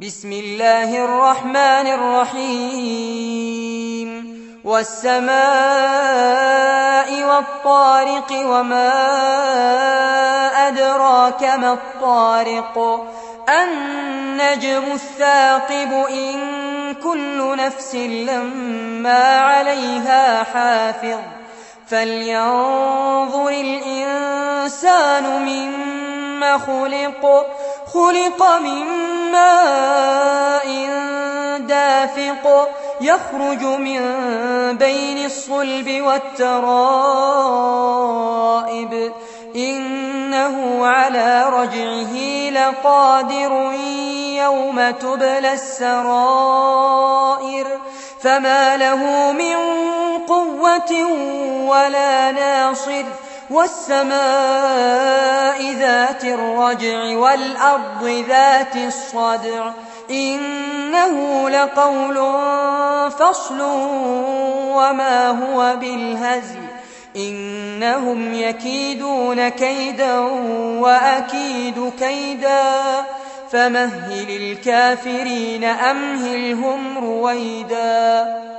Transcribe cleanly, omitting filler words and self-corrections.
بسم الله الرحمن الرحيم والسماء والطارق وما أدراك ما الطارق النجم الثاقب إن كل نفس لما عليها حافظ فلينظر الإنسان مما خلق من ماء دافق يخرج من بين الصلب والترائب إنه على رجعه لقادر يوم تبلى السرائر فما له من قوة ولا ناصر والسماء ذات الرجع والأرض ذات الصدع إنه لقول فصل وما هو بالهزل إنهم يكيدون كيدا وأكيد كيدا فمهل الكافرين أمهلهم رويدا.